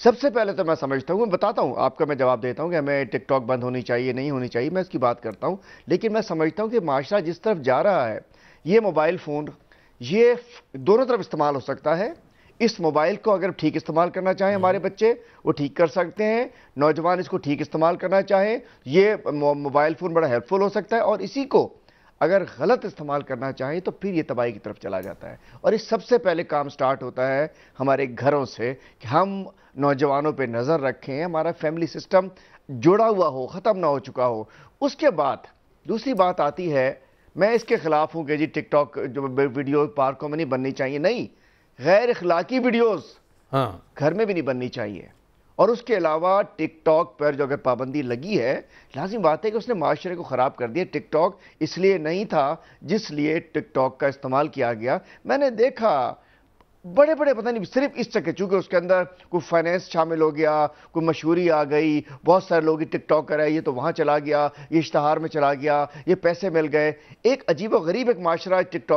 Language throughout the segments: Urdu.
سب سے پہلے تو میں سمجھتا ہوں، میں بتاتا ہوں آپ کا، میں جواب دیتا ہوں کہ ہمیں ٹک ٹاک بند ہونی چاہیے نہیں ہونی چاہیے، میں اس کی بات کرتا ہوں، لیکن میں سمجھتا ہوں کہ معاشرہ جس طرف جا رہا ہے، یہ موبائل فون یہ دونوں طرف استعمال ہو سکتا ہے۔ اس موبائل کو اگر ٹھیک استعمال کرنا چاہیں ہمارے بچے، وہ ٹھیک کر سکتے ہیں، نوجوان اس کو ٹھیک استعمال کرنا چاہیں، یہ موبائل فون بڑا ہیلپ فل ہو سکتا ہے، اور اسی کو اگر غلط استعمال کرنا چاہیں تو پھر یہ تباہی کی طرف چلا جاتا ہے۔ اور اس سب سے پہلے کام سٹارٹ ہوتا ہے ہمارے گھروں سے، کہ ہم نوجوانوں پہ نظر رکھیں، ہمارا فیملی سسٹم جڑا ہوا ہو، ختم نہ ہو چکا ہو۔ اس کے بعد دوسری بات آتی ہے، میں اس کے خلاف ہوں کہ جی ٹک ٹاک جو ویڈیو پارکوں میں نہیں بننی چاہیے، نہیں، غیر اخلاقی ویڈیوز گھر میں بھی نہیں بننی چاہیے۔ اور اس کے علاوہ ٹک ٹاک پر جو اگر پابندی لگی ہے، لازم بات ہے کہ اس نے معاشرے کو خراب کر دیا۔ ٹک ٹاک اس لیے نہیں تھا جس لیے ٹک ٹاک کا استعمال کیا گیا۔ میں نے دیکھا بڑے بڑے پتہ نہیں صرف اس چکر، چونکہ اس کے اندر کوئی فائنینس شامل ہو گیا، کوئی مشہوری آ گئی، بہت سارے لوگ ٹک ٹاک کر رہے ہیں، یہ تو وہاں چلا گیا، یہ اشتہار میں چلا گیا، یہ پیسے مل گئے، ایک عجیب و غریب ایک معاشرہ ٹک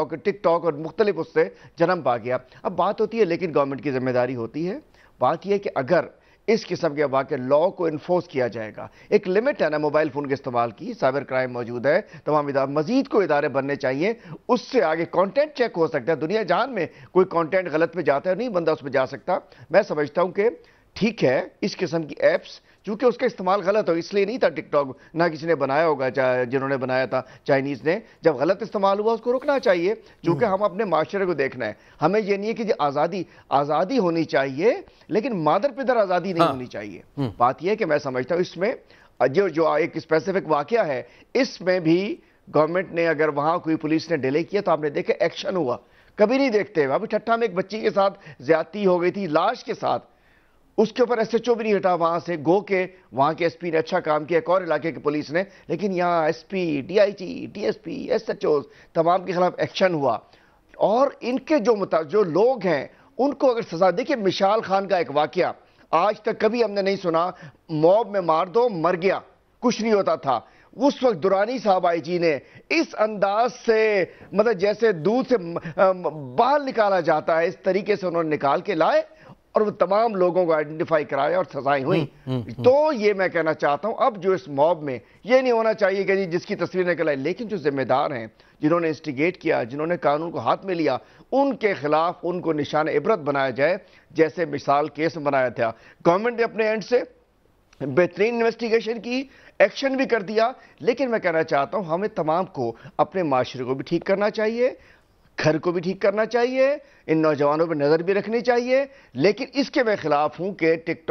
ٹاک اور مختلف اس سے جنم پا گیا۔ اب بات ہوتی ہے لیکن گورنمنٹ کی ذمہ داری ہوتی ہے، بات یہ ہے کہ اگر اس قسم کے واقع لا کو انفورس کیا جائے گا، ایک لمٹ ہے نا موبائل فون کے استعمال کی، سائبر کرائم موجود ہے، تمام مزید کو ادارے بننے چاہیے، اس سے آگے کانٹینٹ چیک ہو سکتا ہے۔ دنیا جہان میں کوئی کانٹینٹ غلط پہ جاتا ہے، نہیں بندہ اس پہ جا سکتا۔ میں سمجھتا ہوں کہ ٹھیک ہے اس قسم کی ایپس، چونکہ اس کا استعمال غلط ہو، اس لیے نہیں تھا ٹک ٹاک، نہ کسی نے بنایا ہوگا، جنہوں نے بنایا تھا چائنیز نے، جب غلط استعمال ہوا اس کو روکنا چاہیے، چونکہ ہم اپنے معاشرے کو دیکھنا ہے، ہمیں یہ نہیں ہے کہ آزادی ہونی چاہیے لیکن مادر پدر آزادی نہیں ہونی چاہیے۔ بات یہ ہے کہ میں سمجھتا ہوں اس میں جو ایک اسپیسیفک واقعہ ہے، اس میں بھی گورنمنٹ نے اگر وہاں کوئی پولیس نے ڈیلے کیا تو آپ نے دیکھا ایکشن ہوا، کبھی نہیں دیکھتے۔ ابھی ٹھٹھا میں ایک بچی کے ساتھ زیادتی ہو گئی تھی لاش کے ساتھ، اس کے اوپر ایس ایچ او بھی نہیں ہٹا وہاں سے، گو کے وہاں کے ایس پی نے اچھا کام کیا، ایک اور علاقے کے پولیس نے، لیکن یہاں S P, D I G, D S P, S H Os تمام کے خلاف ایکشن ہوا۔ اور ان کے جو لوگ ہیں ان کو اگر سزا، دیکھیں مشال خان کا ایک واقعہ آج تک کبھی ہم نے نہیں سنا، موب میں مار دو مر گیا، کچھ نہیں ہوتا تھا۔ اس وقت درانی صاحب آئی جی نے اس انداز سے، مطلب جیسے دودھ سے بال نکالا جاتا ہے، اس طریقے سے انہوں نے نکال کے لائے اور وہ تمام لوگوں کو آئیڈینٹیفائی کرایا اور سزائیں ہوئیں۔ تو یہ میں کہنا چاہتا ہوں اب جو اس موب میں یہ نہیں ہونا چاہیے کہ جس کی تصویر نکل آئی، لیکن جو ذمہ دار ہیں، جنہوں نے انسٹیگیٹ کیا، جنہوں نے قانون کو ہاتھ میں لیا، ان کے خلاف ان کو نشان عبرت بنایا جائے، جیسے مثال کیس میں بنایا تھا۔ گورنمنٹ نے اپنے اینڈ سے بہترین انویسٹیگیشن کی، ایکشن بھی کر دیا، لیکن میں کہنا چاہتا ہوں ہمیں تمام کو اپنے معاشرے کو بھی ٹھیک کرنا چاہیے، گھر کو بھی ٹھیک کرنا چاہیے، ان نوجوانوں پہ نظر بھی رکھنی چاہیے، لیکن اس کے میں خلاف ہوں کہ ٹک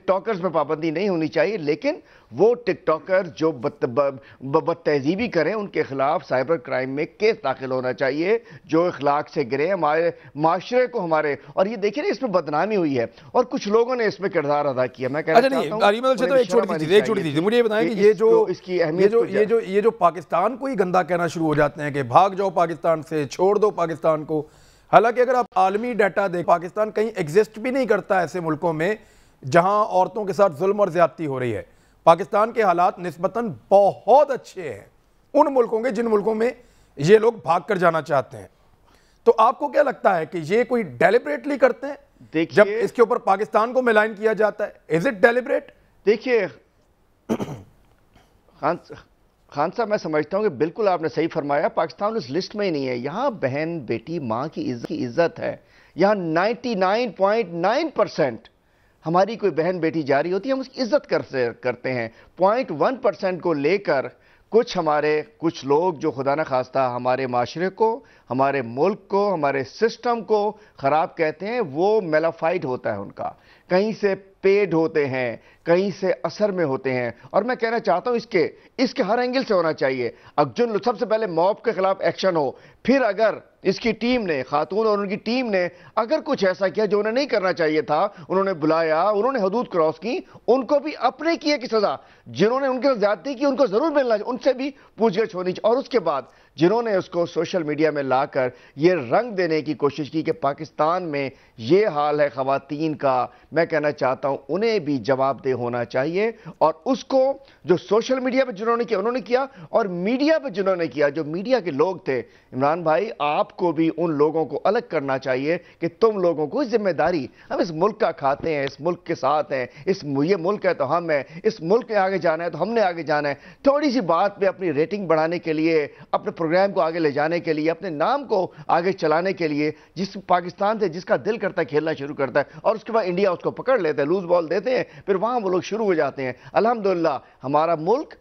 ٹاکرز پہ پابندی نہیں ہونی چاہیے، لیکن وہ ٹک ٹاکر جو بدتہذیبی کریں ان کے خلاف سائبر کرائم میں کیس داخل ہونا چاہیے، جو اخلاق سے گرے ہمارے معاشرے کو ہمارے۔ اور یہ دیکھیں نا اس میں بدنامی ہوئی ہے اور کچھ لوگوں نے اس میں کردار ادا کیا۔ میں کہنا چاہتا ہوں ایک چھوٹی چیز مجھے یہ بتائیں کہ یہ جو پاکستان کو ہی گندا کہنا شروع ہو جاتے ہیں کہ بھاگ جاؤ پاکستان سے، چھوڑ دو پاکستان کو، حالانکہ اگر آپ عالمی ڈیٹا دیکھ پاکستان کہیں ایگزسٹ بھی نہیں کرتا ایسے ملکوں میں جہاں عورتوں کے ساتھ ظلم اور زیادتی ہو رہی ہے۔ پاکستان کے حالات نسبتاً بہت اچھے ہیں ان ملکوں کے جن ملکوں میں یہ لوگ بھاگ کر جانا چاہتے ہیں۔ تو آپ کو کیا لگتا ہے کہ یہ کوئی ڈیلیبریٹلی کرتے ہیں جب اس کے اوپر پاکستان کو ملائن کیا جاتا ہے؟ Is it deliberate? دیکھیے خان صاحب، میں سمجھتا ہوں کہ بالکل آپ نے صحیح فرمایا، پاکستان اس لسٹ میں ہی نہیں ہے۔ یہاں بہن بیٹی ماں کی عزت ہے، یہاں 99.9% ہماری کوئی بہن بیٹی جاری ہوتی ہے، ہم اس کی عزت کرتے ہیں۔ 0.1% کو لے کر کچھ لوگ جو خدا نہ خواستہ ہمارے معاشرے کو، ہمارے ملک کو، ہمارے سسٹم کو خراب کہتے ہیں، وہ میلافائڈ ہوتا ہے ان کا، کہیں سے پیڈ ہوتے ہیں، کہیں سے اثر میں ہوتے ہیں۔ اور میں کہنا چاہتا ہوں اس کے ہر اینگل سے ہونا چاہیے۔ سب سے پہلے موب کے خلاف ایکشن ہو، پھر اگر اس کی ٹیم نے، خاتون اور ان کی ٹیم نے اگر کچھ ایسا کیا جو انہیں نہیں کرنا چاہیے تھا، انہوں نے بلایا، انہوں نے حدود کراس کی، ان کو بھی اپنے کیے کی سزا، جنہوں نے ان کے زیادتی کی ان کو ضرور ملنا چاہیے، ان سے بھی پوچھ گچھ ہونی چاہیے۔ اور اس کے بعد جنہوں نے اس کو سوشل میڈیا میں لا کر یہ رنگ دینے کی کوشش کی کہ پاکستان میں یہ حال ہے خواتین کا، میں کہنا چاہتا ہوں انہیں بھی جواب دہ ہونا چاہیے، اور اس کو جو سوشل میڈیا پہ جنہوں نے کیا انہوں نے کیا، اور میڈیا پہ جنہوں نے کیا، جو میڈیا کے لوگ تھے، عمران بھائی آپ کو بھی ان لوگوں کو الگ کرنا چاہیے کہ تم لوگوں کو ذمہ داری، ہم اس ملک کا کھاتے ہیں، اس ملک کے ساتھ ہیں، یہ ملک ہے تو ہم ہیں، اس ملک میں آگے جانا ہے تو ہم نے آگے جانا ہے۔ تھوڑی سی بات پہ اپنی ریٹنگ بڑھانے کے لیے، اپنے پروگرام کو آگے لے جانے کے لیے، اپنے نام کو آگے چلانے کے لیے، جس پاکستان سے جس کا دل کرتا ہے کھیلنا شروع کرتا ہے، اور اس کے بعد انڈیا اس کو پکڑ لیتے ہیں، لوز بال دیتے ہیں، پھر وہاں وہ لوگ شروع ہو جاتے ہیں۔ الحمدللہ ہمارا ملک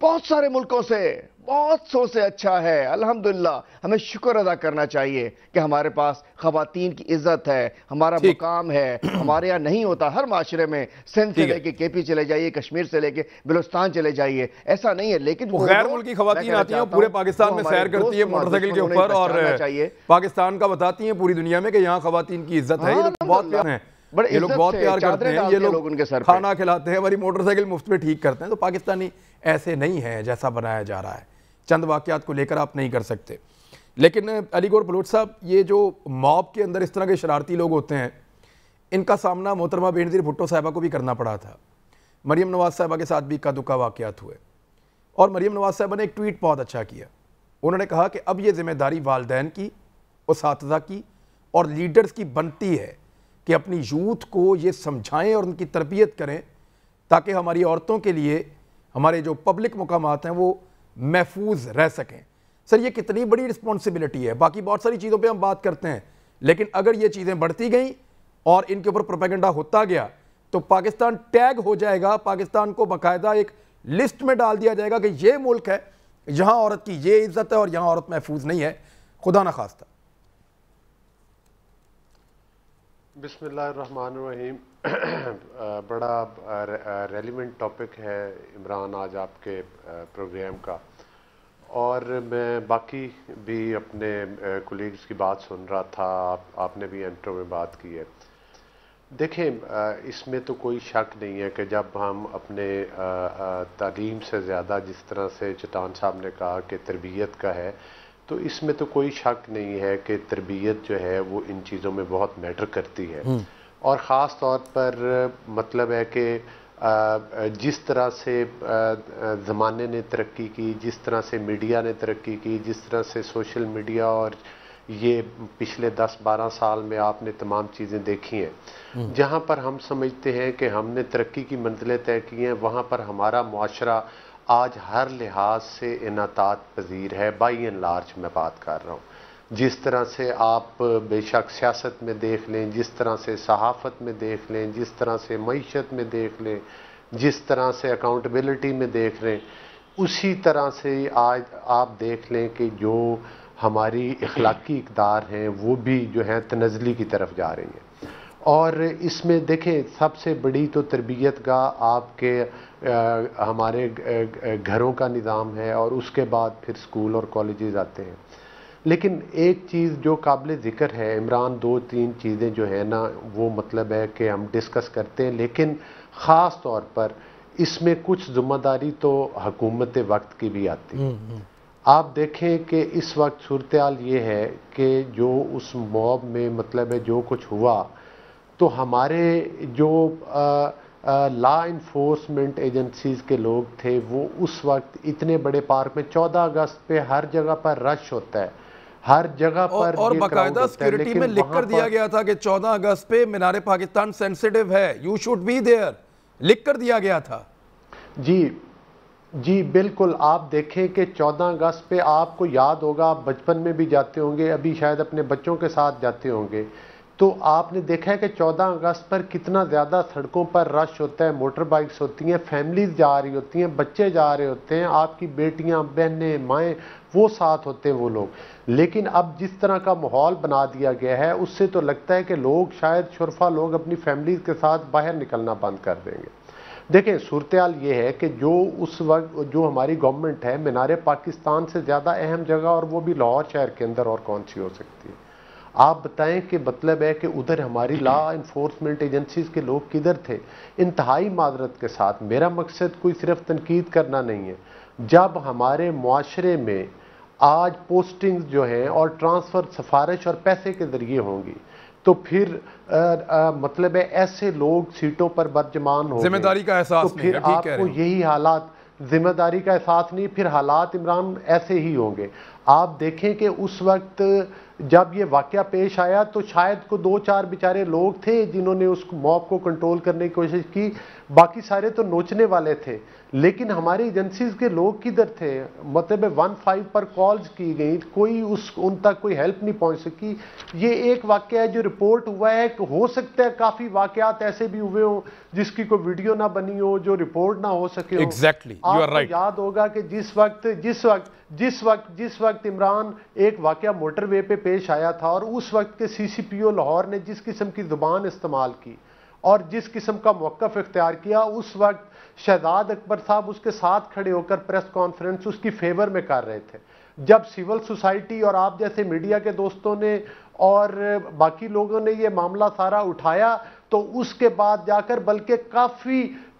بہت سارے ملکوں سے، بہت سو سے اچھا ہے، الحمدللہ ہمیں شکر ادا کرنا چاہیے کہ ہمارے پاس خواتین کی عزت ہے، ہمارا مقام ہے، ہمارے یہاں نہیں ہوتا۔ ہر معاشرے میں سندھ سے لے کے کے پی چلے جائیے، کشمیر سے لے کے بلوچستان چلے جائیے، ایسا نہیں ہے، لیکن وہ غیر ملکی خواتین آتی ہیں پورے پاکستان میں سیر کرتی ہیں موٹر سائیکل کے اوپر، اور پاکستان کا بتاتی ہیں پوری دنیا میں کہ یہاں خواتین کی عزت ہے، یہ لوگ بہت پیار ہیں، یہ لوگ بہت پیار کرتے ہیں، یہ لوگ ان کے سر کھانا کھلاتے ہیں، ہماری موٹر سائیکل مفت میں ٹھیک کرتے ہیں۔ تو پاکستانی ایسے نہیں ہیں جیسا بنایا جا رہا ہے، چند واقعات کو لے کر آپ نہیں کر سکتے۔ لیکن علی گور بلوچ صاحب، یہ جو موب کے اندر اس طرح کے شرارتی لوگ ہوتے ہیں، ان کا سامنا محترمہ بینظیر بھٹو صاحبہ کو بھی کرنا پڑا تھا، مریم نواز صاحبہ کے ساتھ بھی اکا دکا واقعات ہوئے، اور مریم نواز صاحبہ نے ایک ٹویٹ بہت اچھا کیا، انہوں نے کہا کہ اب یہ ذمہ داری والدین کی، اساتذہ کی اور لیڈرز کی بنتی ہے کہ اپنی یوتھ کو یہ سمجھائیں اور ان کی تربیت کریں تاکہ ہماری عورتوں کے لیے ہمارے جو پبلک مقامات ہیں وہ محفوظ رہ سکیں۔ سر یہ کتنی بڑی رسپانسبلٹی ہے، باقی بہت ساری چیزوں پہ ہم بات کرتے ہیں، لیکن اگر یہ چیزیں بڑھتی گئیں اور ان کے اوپر پروپیگنڈا ہوتا گیا تو پاکستان ٹیگ ہو جائے گا، پاکستان کو باقاعدہ ایک لسٹ میں ڈال دیا جائے گا کہ یہ ملک ہے یہاں عورت کی یہ عزت ہے اور یہاں عورت محفوظ نہیں ہے، خدا نخواستہ۔ بسم اللہ الرحمن الرحیم۔ بڑا ریلیونٹ ٹاپک ہے عمران آج آپ کے پروگرام کا، اور میں باقی بھی اپنے کولیگز کی بات سن رہا تھا، آپ نے بھی انٹرو میں بات کی ہے۔ دیکھیں اس میں تو کوئی شک نہیں ہے کہ جب ہم اپنے تعلیم سے زیادہ، جس طرح سے چٹان صاحب نے کہا کہ تربیت کا ہے، تو اس میں تو کوئی شک نہیں ہے کہ تربیت جو ہے وہ ان چیزوں میں بہت میٹر کرتی ہے، اور خاص طور پر مطلب ہے کہ جس طرح سے زمانے نے ترقی کی، جس طرح سے میڈیا نے ترقی کی، جس طرح سے سوشل میڈیا اور یہ پچھلے 10-12 سال میں آپ نے تمام چیزیں دیکھی ہیں، جہاں پر ہم سمجھتے ہیں کہ ہم نے ترقی کی منزلیں طے کی ہیں، وہاں پر ہمارا معاشرہ آج ہر لحاظ سے انعطاف پذیر ہے، بائی اینڈ لارج میں بات کر رہا ہوں۔ جس طرح سے آپ بے شک سیاست میں دیکھ لیں، جس طرح سے صحافت میں دیکھ لیں، جس طرح سے معیشت میں دیکھ لیں، جس طرح سے اکاؤنٹیبلٹی میں دیکھ لیں، اسی طرح سے آج آپ دیکھ لیں کہ جو ہماری اخلاقی اقدار ہیں وہ بھی جو ہیں تنزلی کی طرف جا رہی ہیں، اور اس میں دیکھیں سب سے بڑی تو تربیت کا آپ کے ہمارے گھروں کا نظام ہے، اور اس کے بعد پھر اسکول اور کالجز آتے ہیں۔ لیکن ایک چیز جو قابل ذکر ہے عمران، 2-3 چیزیں جو ہے نا وہ مطلب ہے کہ ہم ڈسکس کرتے ہیں، لیکن خاص طور پر اس میں کچھ ذمہ داری تو حکومت وقت کی بھی آتی ہے۔ آپ دیکھیں کہ اس وقت صورتحال یہ ہے کہ جو اس موب میں مطلب ہے جو کچھ ہوا، تو ہمارے جو لا انفورسمنٹ ایجنسیز کے لوگ تھے وہ اس وقت اتنے بڑے پارک میں 14 اگست پہ ہر جگہ پر رش ہوتا ہے، ہر جگہ پر اور باقاعدہ سیکیورٹی میں لکھ کر دیا گیا تھا کہ 14 اگست پہ مینار پاکستان سینسیٹیو ہے، یو شوڈ بی دیئر، لکھ کر دیا گیا تھا۔ جی بالکل، آپ دیکھیں کہ 14 اگست پہ آپ کو یاد ہوگا، آپ بچپن میں بھی جاتے ہوں گے، ابھی شاید اپنے بچوں کے ساتھ جاتے ہوں گے، تو آپ نے دیکھا ہے کہ 14 اگست پر کتنا زیادہ سڑکوں پر رش ہوتا ہے، موٹر بائکس ہوتی ہیں، فیملیز جا رہی ہوتی ہیں، بچے جا رہے ہوتے ہیں، آپ کی بیٹیاں، بہنیں، مائیں، وہ ساتھ ہوتے ہیں وہ لوگ۔ لیکن اب جس طرح کا ماحول بنا دیا گیا ہے اس سے تو لگتا ہے کہ لوگ شاید شرفا لوگ اپنی فیملیز کے ساتھ باہر نکلنا بند کر دیں گے۔ دیکھیں صورتحال یہ ہے کہ جو اس وقت جو ہماری گورنمنٹ ہے، مینار پاکستان سے زیادہ اہم جگہ اور وہ بھی لاہور شہر کے اندر اور کون سی ہو سکتی ہے؟ آپ بتائیں کہ مطلب ہے کہ ادھر ہماری لا انفورسمنٹ ایجنسیز کے لوگ کدھر تھے؟ انتہائی معذرت کے ساتھ، میرا مقصد کوئی صرف تنقید کرنا نہیں ہے، جب ہمارے معاشرے میں آج پوسٹنگز جو ہیں اور ٹرانسفر سفارش اور پیسے کے ذریعے ہوں گی تو پھر مطلب ہے ایسے لوگ سیٹوں پر برجمان ہوں ذمہ داری کا احساس تو پھر آپ کو یہی حالات، ذمہ داری کا احساس نہیں، پھر حالات عمران ایسے ہی ہوں گے. آپ دیکھیں کہ اس وقت جب یہ واقعہ پیش آیا تو شاید کو 2-4 بیچارے لوگ تھے جنہوں نے اس موب کو کنٹرول کرنے کی کوشش کی، باقی سارے تو نوچنے والے تھے. لیکن ہماری ایجنسیز کے لوگ کدھر تھے؟ مطلب 15 پر کالز کی گئیں، کوئی ان تک کوئی ہیلپ نہیں پہنچ سکی. یہ ایک واقعہ ہے جو رپورٹ ہوا ہے، کہ ہو سکتا ہے کافی واقعات ایسے بھی ہوئے ہوں جس کی کوئی ویڈیو نہ بنی ہو، جو رپورٹ نہ ہو سکے ہو. آپ کو یاد ہوگا کہ جس وقت عمران ایک واقعہ موٹر وے پہ پیش آیا تھا اور اس وقت کے سی سی پی او لاہور نے جس قسم کی زبان استعمال کی اور جس قسم کا موقف اختیار کیا، اس وقت شہزاد اکبر صاحب اس کے ساتھ کھڑے ہو کر پریس کانفرنس اس کی فیور میں کر رہے تھے. جب سول سوسائٹی اور آپ جیسے میڈیا کے دوستوں نے اور باقی لوگوں نے یہ معاملہ سارا اٹھایا تو اس کے بعد جا کر بلکہ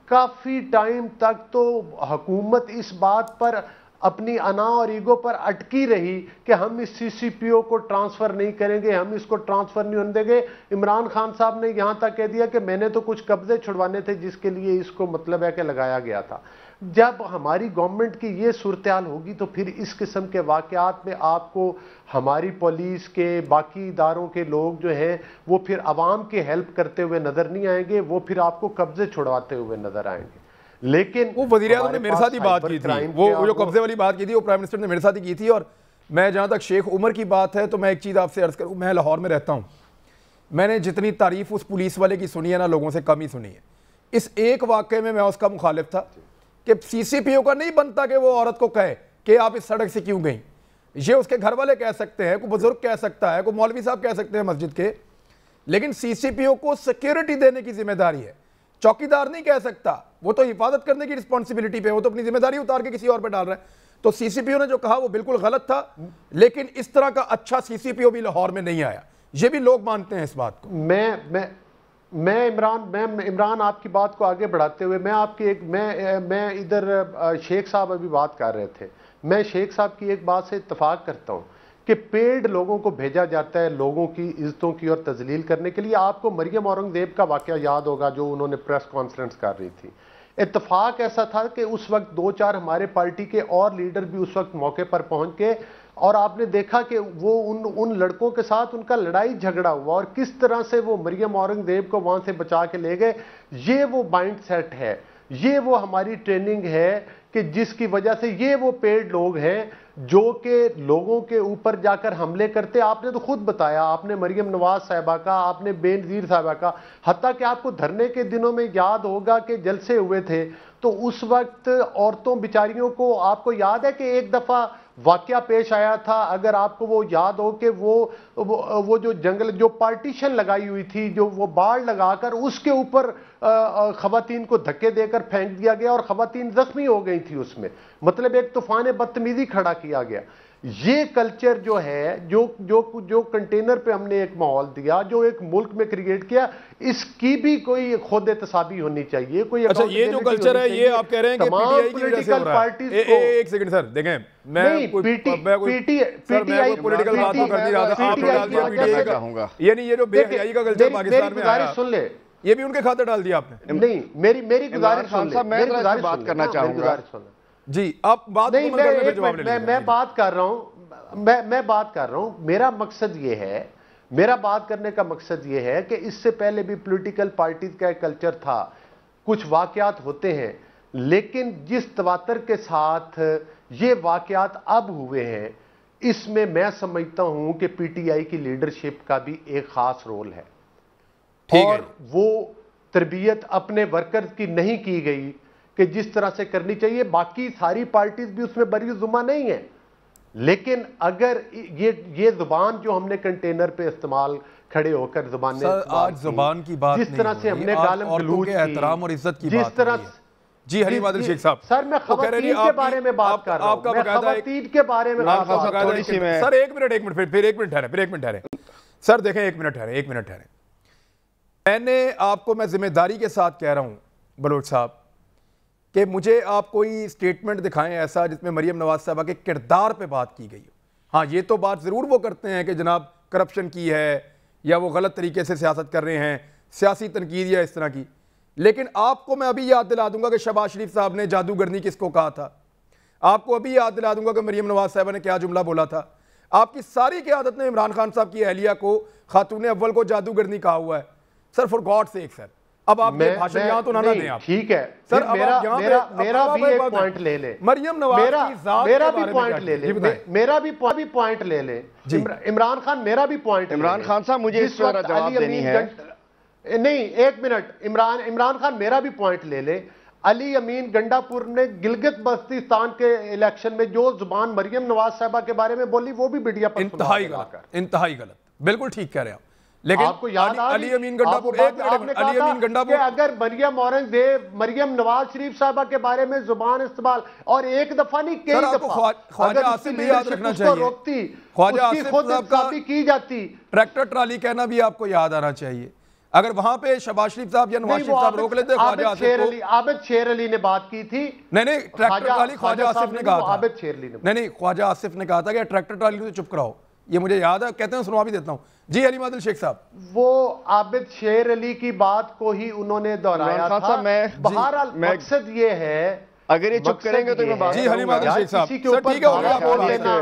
کافی ٹائم تک تو حکومت اس بات پر اپنی انا اور ایگو پر اٹکی رہی کہ ہم اس سی سی پی او کو ٹرانسفر نہیں کریں گے، ہم اس کو ٹرانسفر نہیں ہونے دیں گے. عمران خان صاحب نے یہاں تک کہہ دیا کہ میں نے تو کچھ قبضے چھڑوانے تھے جس کے لیے اس کو مطلب ہے کہ لگایا گیا تھا. جب ہماری گورنمنٹ کی یہ صورتحال ہوگی تو پھر اس قسم کے واقعات میں آپ کو ہماری پولیس کے باقی اداروں کے لوگ جو ہیں وہ پھر عوام کی ہیلپ کرتے ہوئے نظر نہیں آئیں گے، وہ پھر آپ کو قبضے چھڑواتے ہوئے نظر آئیں گے. لیکن وہ وزیر اعظم نے میرے ساتھ ہی بات کی تھی، وہ جو قبضے والی بات کی تھی وہ پرائم منسٹر نے میرے ساتھ ہی کی تھی. اور میں جہاں تک شیخ عمر کی بات ہے تو میں ایک چیز آپ سے عرض کروں، میں لاہور میں رہتا ہوں، میں نے جتنی تعریف اس پولیس والے کی سنی ہے نا لوگوں سے کم ہی سنی ہے. اس ایک واقعے میں اس کا مخالف تھا کہ سی سی پی او کا نہیں بنتا کہ وہ عورت کو کہے کہ آپ اس سڑک سے کیوں گئیں. یہ اس کے گھر والے کہہ سکتے ہیں، کوئی بزرگ کہہ سکتا ہے، کوئی مولوی صاحب کہہ سکتے ہیں مسجد کے، لیکن سی سی پی او کو سیکیورٹی دینے کی ذمہ داری ہے. چوکیدار نہیں کہہ سکتا، وہ تو حفاظت کرنے کی رسپانسبلٹی پہ، وہ تو اپنی ذمہ داری اتار کے کسی اور پہ ڈال رہا ہے. تو سی سی پی او نے جو کہا وہ بالکل غلط تھا، لیکن اس طرح کا اچھا سی سی پی او بھی لاہور میں نہیں آیا. یہ بھی لوگ مانتے ہیں اس بات کو. میں عمران آپ کی بات کو آگے بڑھاتے ہوئے میں ادھر شیخ صاحب ابھی بات کر رہے تھے، میں شیخ صاحب کی ایک بات سے اتفاق کرتا ہوں کہ پیڈ لوگوں کو بھیجا جاتا ہے لوگوں کی عزتوں کی اور تذلیل کرنے کے لیے. آپ کو مریم اورنگزیب کا واقعہ یاد ہوگا جو انہوں نے پریس کانفرنس کر رہی تھی. اتفاق ایسا تھا کہ اس وقت 2-4 ہمارے پارٹی کے اور لیڈر بھی اس وقت موقع پر پہنچ کے، اور آپ نے دیکھا کہ وہ ان لڑکوں کے ساتھ ان کا لڑائی جھگڑا ہوا اور کس طرح سے وہ مریم اورنگزیب کو وہاں سے بچا کے لے گئے. یہ وہ مائنڈ سیٹ ہے، یہ وہ ہماری ٹریننگ ہے کہ جس کی وجہ سے یہ وہ پیڈ لوگ ہیں جو کہ لوگوں کے اوپر جا کر حملے کرتے. آپ نے تو خود بتایا، آپ نے مریم نواز صاحبہ کا، آپ نے بے نظیر صاحبہ کا، حتیٰ کہ آپ کو دھرنے کے دنوں میں یاد ہوگا کہ جلسے ہوئے تھے تو اس وقت عورتوں بیچاریوں کو، آپ کو یاد ہے کہ ایک دفعہ واقعہ پیش آیا تھا، اگر آپ کو وہ یاد ہو کہ وہ جو جنگل جو پارٹیشن لگائی ہوئی تھی، جو وہ باڑ لگا کر اس کے اوپر خواتین کو دھکے دے کر پھینک دیا گیا اور خواتین زخمی ہو گئی تھی. اس میں مطلب ایک طوفان بدتمیزی کھڑا کیا گیا. یہ کلچر جو ہے جو کنٹینر پہ ہم نے ایک ماحول دیا، جو ایک ملک میں کریٹ کیا، اس کی بھی کوئی خود احتسابی ہونی چاہیے. کوئی اچھا یہ جو کلچر ہے یہ آپ کہہ رہے ہیں کہ پی ٹی آئی کی وجہ سے ہو رہا ہے. ایک سیکنڈ سر دیکھیں، میں پولیٹیکل بات نہیں کرتی رہا تھا، آپ نے ڈال دیا پی ٹی آئی کا، یعنی یہ جو بے حیائی کا کلچر پاکستان میں آیا سن لے، یہ بھی ان کے خاطر ڈال دیا آپ نے. نہیں میری گزارش سن لے، میں بات کرنا چاہوں گا. جی آپ بات نہیں، میں بات کر رہا ہوں، میں بات کر رہا ہوں. میرا مقصد یہ ہے، میرا بات کرنے کا مقصد یہ ہے کہ اس سے پہلے بھی پولیٹیکل پارٹیز کا ایک کلچر تھا، کچھ واقعات ہوتے ہیں، لیکن جس تواتر کے ساتھ یہ واقعات اب ہوئے ہیں اس میں سمجھتا ہوں کہ پی ٹی آئی کی لیڈرشپ کا بھی ایک خاص رول ہے. اور وہ تربیت اپنے ورکرز کی نہیں کی گئی کہ جس طرح سے کرنی چاہیے. باقی ساری پارٹیز بھی اس میں بری ذمہ نہیں ہیں، لیکن اگر یہ زبان جو ہم نے کنٹینر پہ استعمال کھڑے ہو کر زبانیں، آج زبان کی بات جس طرح سے ہم نے گالم گلوچ کی، احترام اور عزت کی جس بات طرح جی حلیم عادل شیخ صاحب. سر میں خواتین کے بارے میں بات کر رہا ہوں، میں خواتین کے بارے میں بات کر رہا ہوں. سر ایک منٹ ٹھہرے سر، دیکھیں ایک منٹ ٹھہرے. میں نے آپ کو، میں ذمہ داری کے ساتھ کہہ رہا ہوں بلوچ صاحب کہ مجھے آپ کوئی سٹیٹمنٹ دکھائیں ایسا جس میں مریم نواز صاحبہ کے کردار پہ بات کی گئی ہو. ہاں یہ تو بات ضرور وہ کرتے ہیں کہ جناب کرپشن کی ہے یا وہ غلط طریقے سے سیاست کر رہے ہیں, سیاسی تنقید یا اس طرح کی. لیکن آپ کو میں ابھی یاد دلا دوں گا کہ شہباز شریف صاحب نے جادوگرنی کس کو کہا تھا, آپ کو ابھی یاد دلا دوں گا کہ مریم نواز صاحبہ نے کیا جملہ بولا تھا. آپ کی ساری قیادت نے عمران خان صاحب کی اہلیہ کو, خاتون اول کو جادوگرنی کہا ہوا ہے. سر فار گاڈ سیک سر, اب آپ یہ بھاشن یہاں تو نہ دیں آپ. ٹھیک ہے سر میرا بھی ایک پوائنٹ لے لیں, مریم نواز کی ذات میرا کے بھی بارے پوائنٹ لے لیں, میرا بھی پوائنٹ لے لیں. عمران خان میرا بھی پوائنٹ, عمران خان صاحب مجھے اس طرح جواب دینی ہے. نہیں ایک منٹ, عمران خان میرا بھی پوائنٹ لے لیں. علی امین گنڈا پور نے گلگت بلتستان کے الیکشن میں جو زبان مریم نواز صاحبہ کے بارے میں بولی وہ بھی میڈیا پر انتہائی غلط, انتہائی غلط, بالکل ٹھیک کہہ رہے ہیں آپ. لیکن آپ کو یاد علی امین گنڈا پور, آپ نے کہا تھا کہ اگر مریم اورنگزیب مریم نواز شریف صاحبہ کے بارے میں زبان استعمال, اور ایک دفعہ نہیں کئی دفعہ, خواجہ آصف بھی یاد رکھنا چاہیے, روکتی خواجہ اس کی آصف خود صاحب کا انصافی کی جاتی. ٹریکٹر ٹرالی کہنا بھی آپ کو یاد آنا چاہیے. اگر وہاں پہ شہباز شریف صاحب یا نواز شریف صاحب روک لیتے خواجہ آصف کو. عابد شیر علی نے بات کی تھی. نہیں ٹریکٹر ٹرالی خواجہ آصف نے کہا تھا. عابد شیر علی نے نہیں خواجہ آصف نے کہا تھا کہ ٹریکٹر ٹرالی سے چپ کراؤ, یہ مجھے یاد ہے, کہتے ہیں سنوا بھی دیتا ہوں. جی علی عادل شیخ صاحب, وہ عابد شیر علی کی بات کو ہی انہوں نے دہرایا تھا. بہرحال مقصد یہ ہے, اگر یہ چپ کریں گے تو میں بات. جی علی عادل شیخ صاحب, کسی کے اوپر دھاوا بول دینا,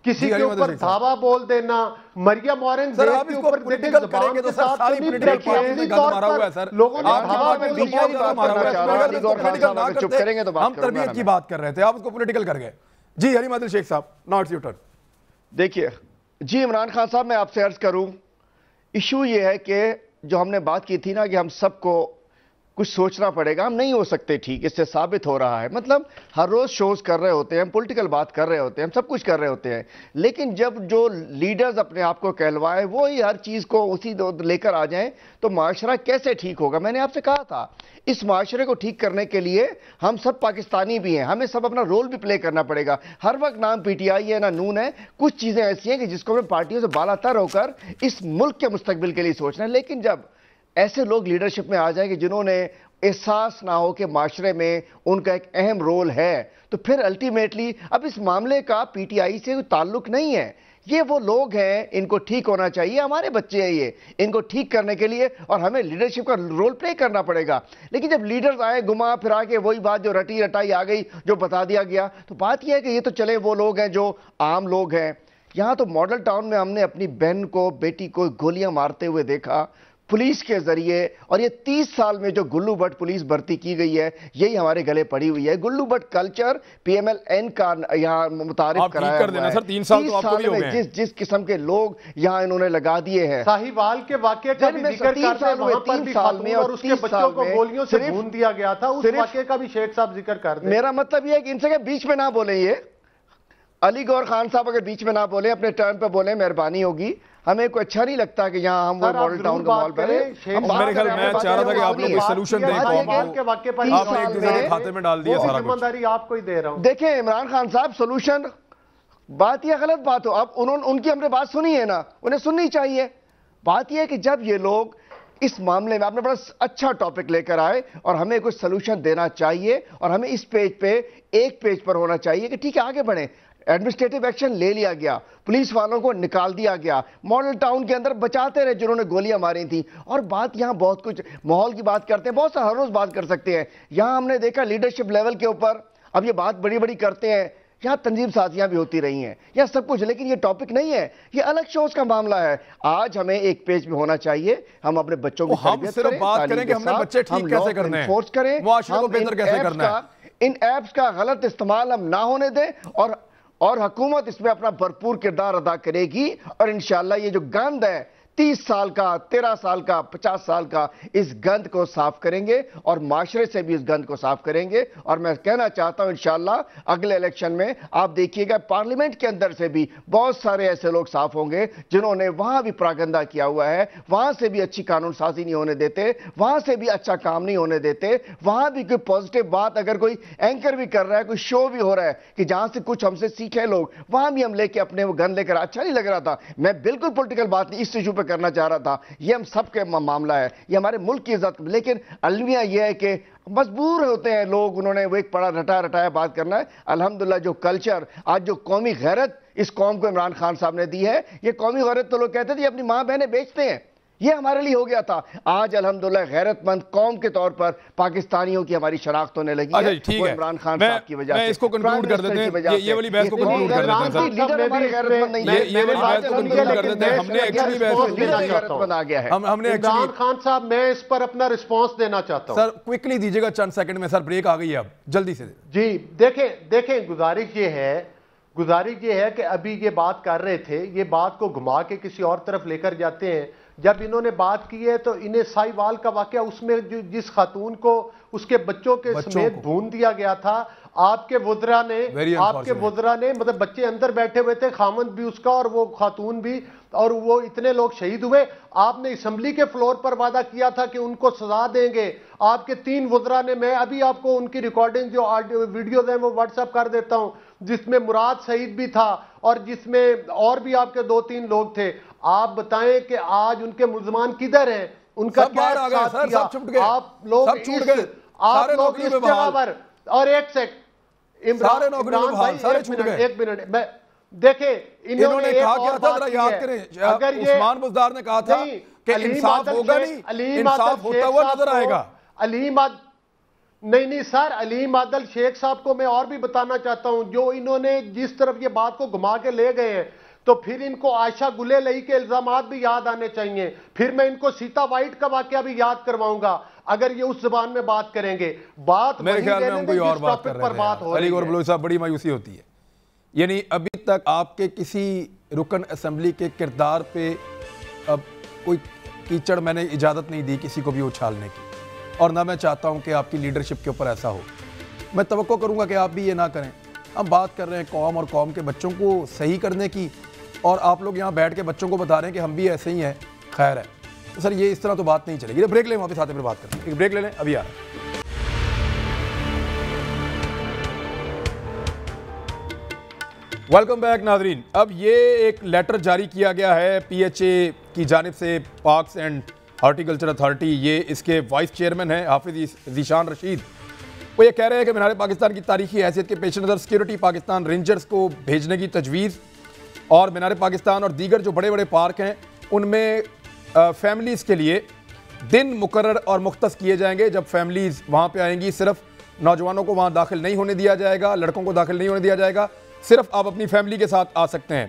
کسی کے اوپر دھاوا بول دینا, مریم اورنگزیب کے اوپر پولیٹیکل کریں گے تو سر ساری پولیٹیکل پارٹی نے گند مارا ہوا ہے سر. لوگوں نے ہم تربیت کی بات کر رہے تھے, آپ اس کو پولیٹیکل کر گئے. جی علی عادل شیخ صاحب, ناؤ اٹس یور ٹرن. دیکھیے جی عمران خان صاحب, میں آپ سے عرض کروں, ایشو یہ ہے کہ جو ہم نے بات کی تھی نا کہ ہم سب کو کچھ سوچنا پڑے گا, ہم نہیں ہو سکتے ٹھیک, اس سے ثابت ہو رہا ہے. مطلب ہر روز شوز کر رہے ہوتے ہیں, ہم پولیٹیکل بات کر رہے ہوتے ہیں, ہم سب کچھ کر رہے ہوتے ہیں, لیکن جب جو لیڈرز اپنے آپ کو کہلوائے وہی ہر چیز کو اسی لے کر آ جائیں تو معاشرہ کیسے ٹھیک ہوگا. میں نے آپ سے کہا تھا اس معاشرے کو ٹھیک کرنے کے لیے ہم سب پاکستانی بھی ہیں, ہمیں سب اپنا رول بھی پلے کرنا پڑے گا. ہر وقت نام پی ٹی آئی ہے نہ نون ہے, کچھ چیزیں ایسی ہیں کہ جس کو ہمیں پارٹیوں سے بالا تر ہو کر اس ملک کے مستقبل کے لیے سوچنا ہے. لیکن جب ایسے لوگ لیڈرشپ میں آ جائیں کہ جنہوں نے احساس نہ ہو کہ معاشرے میں ان کا ایک اہم رول ہے, تو پھر الٹیمیٹلی اب اس معاملے کا پی ٹی آئی سے کوئی تعلق نہیں ہے. یہ وہ لوگ ہیں, ان کو ٹھیک ہونا چاہیے, ہمارے بچے ہیں یہ, ان کو ٹھیک کرنے کے لیے اور ہمیں لیڈرشپ کا رول پلے کرنا پڑے گا. لیکن جب لیڈرز آئے گھما پھرا کے وہی بات جو رٹی رٹائی آ گئی جو بتا دیا گیا, تو بات یہ ہے کہ یہ تو چلے وہ لوگ ہیں جو عام لوگ ہیں. یہاں تو ماڈل ٹاؤن میں ہم نے اپنی بہن کو بیٹی کو گولیاں مارتے ہوئے دیکھا پولیس کے ذریعے, اور یہ 30 سال میں جو گلو بٹ پولیس بھرتی کی گئی ہے یہی ہمارے گلے پڑی ہوئی ہے. Gullu Butt culture P M L N کا یہاں متعارف کرایا ہوا ہے. 30 سال میں جس قسم کے لوگ یہاں انہوں نے لگا دیے ہیں. ساہیوال کے واقعے کا بھی ذکر کرتے ہیں, وہاں پر بھی خاتون اور اس کے بچوں کو گولیوں سے بھون دیا گیا تھا, اس واقعے کا بھی شیخ صاحب ذکر کر دیں. میرا مطلب یہ ہے کہ ان سے بیچ میں نہ بولیں, یہ علی گور خان صاحب اگر بیچ میں نہ بولیں, اپنے ٹرن پہ بولیں, مہربانی ہوگی. ہمیں کوئی اچھا نہیں لگتا کہ یہاں ہم وہ ماڈل ٹاؤن کا مال پہ رہے. میرے خیال میں چاہ رہا تھا کہ آپ لوگ کوئی سلوشن دیں, آپ نے ایک دوسرے کے کھاتے میں ڈال دیا سارا کچھ. ذمہ داری آپ کو ہی دے رہا ہوں. دیکھیں عمران خان صاحب, سلوشن بات یہ غلط بات ہو, اب ان کی ہم نے بات سنی ہے نا, انہیں سننی چاہیے. بات یہ ہے کہ جب یہ لوگ اس معاملے میں آپ نے بڑا اچھا ٹاپک لے کر آئے اور ہمیں کچھ سلوشن دینا چاہیے, اور ہمیں اس پیج پہ ایک پیج پر ہونا چاہیے کہ ٹھیک ہے آگے بڑھیں. ایڈمنسٹریٹو ایکشن لے لیا گیا, پولیس والوں کو نکال دیا گیا, ماڈل ٹاؤن کے اندر بچاتے رہے جنہوں نے گولیاں ماری تھیں. اور بات یہاں بہت کچھ ماحول کی بات کرتے ہیں, بہت سا ہر روز بات کر سکتے ہیں. یہاں ہم نے دیکھا لیڈرشپ لیول کے اوپر اب یہ بات بڑی بڑی کرتے ہیں, یہاں تنظیم سازیاں بھی ہوتی رہی ہیں, یہاں سب کچھ, لیکن یہ ٹاپک نہیں ہے, یہ الگ شوز کا معاملہ ہے. آج ہمیں ایک پیج پہ ہونا چاہیے, ہم اپنے بچوں کی تربیت کریں, بات کریں کہ ہم نے بچے ٹھیک کیسے کرنے ہیں, فورس کریں, معاشرے کو بہتر کیسے کرنا ہے. ان ایپس کا غلط استعمال ہم نہ ہونے دیں, اور حکومت اس میں اپنا بھرپور کردار ادا کرے گی, اور انشاءاللہ یہ جو گند ہے 30 سال کا, 13 سال کا, 50 سال کا, اس گند کو صاف کریں گے اور معاشرے سے بھی اس گند کو صاف کریں گے. اور میں کہنا چاہتا ہوں انشاءاللہ اگلے الیکشن میں آپ دیکھیے گا پارلیمنٹ کے اندر سے بھی بہت سارے ایسے لوگ صاف ہوں گے جنہوں نے وہاں بھی پراگندہ کیا ہوا ہے, وہاں سے بھی اچھی قانون سازی نہیں ہونے دیتے, وہاں سے بھی اچھا کام نہیں ہونے دیتے, وہاں بھی کوئی پازیٹیو بات اگر کوئی اینکر بھی کر رہا ہے, کوئی شو بھی ہو رہا ہے کہ جہاں سے کچھ ہم سے سیکھے لوگ, وہاں بھی ہم لے کے اپنے وہ گن لے کر اچھا نہیں لگ رہا تھا. میں بالکل پولیٹیکل بات نہیں, اس ایشو پہ کرنا چاہ رہا تھا. یہ ہم سب کے معاملہ ہے, یہ ہمارے ملک کی عزت. لیکن المیہ یہ ہے کہ مجبور ہوتے ہیں لوگ, انہوں نے وہ ایک بڑا رٹایا بات کرنا ہے. الحمدللہ جو کلچر, آج جو قومی غیرت اس قوم کو عمران خان صاحب نے دی ہے, یہ قومی غیرت تو لوگ کہتے تھے اپنی ماں بہنیں بیچتے ہیں, یہ ہمارے لیے ہو گیا تھا. آج الحمدللہ غیرت مند قوم کے طور پر پاکستانیوں کی ہماری شناخت ہونے لگی ہے, وہ عمران خان صاحب کی وجہ سے. میں اس کو کنکلوڈ کر دیتے ہیں, یہ والی بحث کو کنکلوڈ کر دیتے ہیں. لیڈر ہمارے غیرت مند نہیں ہے, یہ والی بحث کو کنکلوڈ کر دیتے ہیں. ہم نے ایکچولی غیرت مند آ گیا ہے. ہم نے عمران خان صاحب, میں اس پر اپنا رسپانس دینا چاہتا ہوں. سر کوئکلی دیجیے گا, چند سیکنڈ میں. سر بریک آ گئی ہے, اب جلدی سے. جی دیکھیں گزارش یہ ہے کہ ابھی یہ بات کر رہے تھے, یہ بات کو گھما کے کسی اور طرف لے کر جاتے ہیں. جب انہوں نے بات کی ہے تو انہیں سائی وال کا واقعہ, اس میں جس خاتون کو اس کے بچوں کے سمیت بھون دیا گیا تھا, آپ کے وزراء نے مطلب بچے اندر بیٹھے ہوئے تھے, خامند بھی اس کا اور وہ خاتون بھی, اور وہ اتنے لوگ شہید ہوئے. آپ نے اسمبلی کے فلور پر وعدہ کیا تھا کہ ان کو سزا دیں گے. آپ کے 3 وزراء نے, میں ابھی آپ کو ان کی ریکارڈنگ جو ویڈیوز ہیں وہ واٹس ایپ کر دیتا ہوں, جس میں مراد سعید بھی تھا اور جس میں اور بھی آپ کے 2-3 لوگ تھے. آپ بتائیں کہ آج ان کے ملزمان کدھر ہیں, ان کا کیا ساتھ کیا؟ آپ لوگ اس جگہ. اور ایک سیکنڈ ایک منٹ میں دیکھیں, انہوں نے کہا کیا تھا, ذرا یاد کریں. عثمان بزدار نے کہا تھا کہ انصاف ہوگا نہیں, انصاف ہوتا ہوا نظر آئے گا. نہیں سر, علیم عادل شیخ صاحب کو میں اور بھی بتانا چاہتا ہوں, جو انہوں نے جس طرف یہ بات کو گھما کے لے گئے ہیں, تو پھر ان کو عائشہ گلے لئی کے الزامات بھی یاد آنے چاہیے. پھر میں ان کو سیتا وائٹ کا واقعہ بھی یاد کرواؤں گا اگر یہ اس زبان میں بات کریں گے. بات میرے خیال میں ہم کوئی اور بات کر رہے ہیں. علی گور بلوچ صاحب, بڑی مایوسی ہوتی ہے. یعنی ابھی تک آپ کے کسی رکن اسمبلی کے کردار پہ اب کوئی کیچڑ میں نے اجازت نہیں دی کسی کو بھی اچھالنے کی, اور نہ میں چاہتا ہوں کہ آپ کی لیڈرشپ کے اوپر ایسا ہو. میں توقع کروں گا کہ آپ بھی یہ نہ کریں. ہم بات کر رہے ہیں قوم اور قوم کے بچوں کو صحیح کرنے کی, اور آپ لوگ یہاں بیٹھ کے بچوں کو بتا رہے ہیں کہ ہم بھی ایسے ہی ہیں. خیر ہے تو سر, یہ اس طرح تو بات نہیں چلے گی. بریک لیں, واپس آتے پھر بات کرتے ہیں. ایک بریک لے لیں, ابھی آ رہے ہیں. ویلکم بیک ناظرین. اب یہ ایک لیٹر جاری کیا گیا ہے پی ایچ اے کی جانب سے, پارکس اینڈ ہارٹیکلچر اتھارٹی. یہ اس کے وائس چیئرمین ہیں حافظ ذیشان رشید. وہ یہ کہہ رہے ہیں کہ مینار پاکستان کی تاریخی حیثیت کے پیش نظر سیکیورٹی پاکستان رینجرز کو بھیجنے کی تجویز, اور مینار پاکستان اور دیگر جو بڑے بڑے پارک ہیں ان میں فیملیز کے لیے دن مقرر اور مختص کیے جائیں گے جب فیملیز وہاں پہ آئیں گی. صرف نوجوانوں کو وہاں داخل نہیں ہونے دیا جائے گا, لڑکوں کو داخل نہیں ہونے دیا جائے گا, صرف آپ اپنی فیملی کے ساتھ آ سکتے ہیں.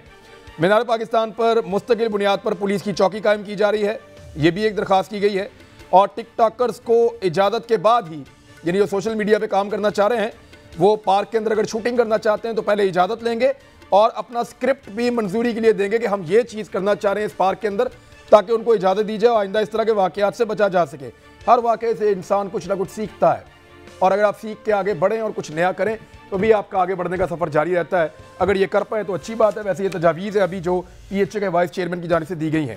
مینار پاکستان پر مستقل بنیاد پر پولیس کی چوکی قائم کی جا رہی ہے, یہ بھی ایک درخواست کی گئی ہے. اور ٹک ٹاکرز کو اجازت کے بعد ہی, یعنی جو سوشل میڈیا پہ کام کرنا چاہ رہے ہیں وہ پارک کے اندر اگر شوٹنگ کرنا چاہتے ہیں تو پہلے اجازت لیں گے اور اپنا سکرپٹ بھی منظوری کے لیے دیں گے کہ ہم یہ چیز کرنا چاہ رہے ہیں اس پارک کے اندر, تاکہ ان کو اجازت دی جائے اور آئندہ اس طرح کے واقعات سے بچا جا سکے. ہر واقعے سے انسان کچھ نہ کچھ سیکھتا ہے, اور اگر آپ سیکھ کے آگے بڑھیں اور کچھ نیا کریں تو بھی آپ کا آگے بڑھنے کا سفر جاری رہتا ہے. اگر یہ کر پائیں تو اچھی بات ہے. ویسے یہ تجاویز ہے ابھی جو پی ایچ اے کے وائس چیئرمین کی جانب سے دی گئی ہیں.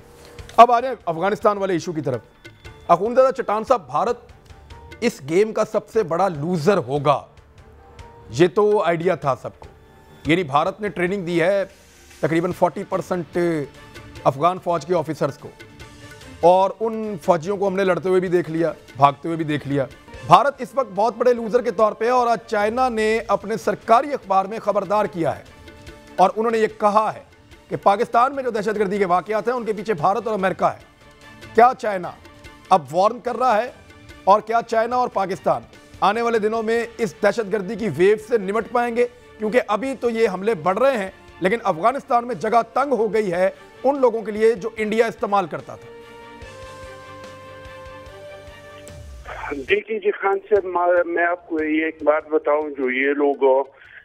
اب آ جائیں افغانستان والے ایشو کی طرف. اخوندزادہ چٹان صاحب, بھارت اس گیم کا سب سے بڑا لوزر ہوگا, یہ تو آئیڈیا تھا سب کو. یعنی بھارت نے ٹریننگ دی ہے تقریباً 40% افغان فوج کے آفیسرز کو, اور ان فوجیوں کو ہم نے لڑتے ہوئے بھی دیکھ لیا, بھاگتے ہوئے بھی دیکھ لیا. بھارت اس وقت بہت بڑے لوزر کے طور پہ ہے, اور آج چائنا نے اپنے سرکاری اخبار میں خبردار کیا ہے, اور انہوں نے یہ کہا ہے کہ پاکستان میں جو دہشت گردی کے واقعات ہیں ان کے پیچھے بھارت اور امریکہ ہے. کیا چائنا اب وارن کر رہا ہے, اور کیا چائنا اور پاکستان آنے والے دنوں میں اس دہشت گردی کی ویو سے نمٹ پائیں گے؟ کیونکہ ابھی تو یہ حملے بڑھ رہے ہیں, لیکن افغانستان میں جگہ تنگ ہو گئی ہے ان لوگوں کے لیے جو انڈیا استعمال کرتا تھا. دیکھیے جی خان صاحب, میں آپ کو ایک بات بتاؤں, جو یہ لوگ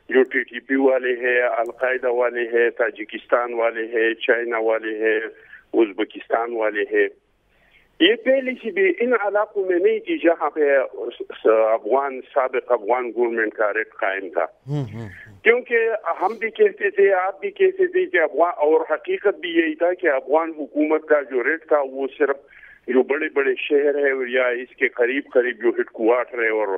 جو ٹی ٹی پی والے ہیں, القاعدہ والے ہیں, تاجکستان والے ہیں, چائنا والے ہیں, ازبکستان والے ہیں, یہ پہلے سے بھی ان علاقوں میں نہیں تھی جہاں پہ سابق افغان گورنمنٹ کا ریٹ قائم تھا. کیونکہ ہم بھی کہتے تھے, آپ بھی کہتے تھے کہ افغان, اور حقیقت بھی یہی تھا کہ افغان حکومت کا جو ریٹ تھا وہ صرف جو بڑے بڑے شہر ہے یا اس کے قریب قریب جو ہیڈ کوارٹر ہے اور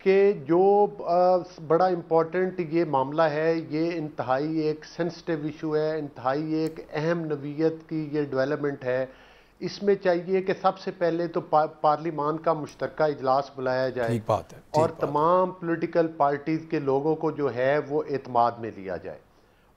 کہ جو بڑا امپورٹنٹ یہ معاملہ ہے، یہ انتہائی ایک سینسٹیو ایشو ہے، انتہائی ایک اہم نوعیت کی یہ ڈیولپمنٹ ہے. اس میں چاہیے کہ سب سے پہلے تو پارلیمان کا مشترکہ اجلاس بلایا جائے، ٹھیک بات ہے، اور تمام پولیٹیکل پارٹیز کے لوگوں کو جو ہے وہ اعتماد میں لیا جائے،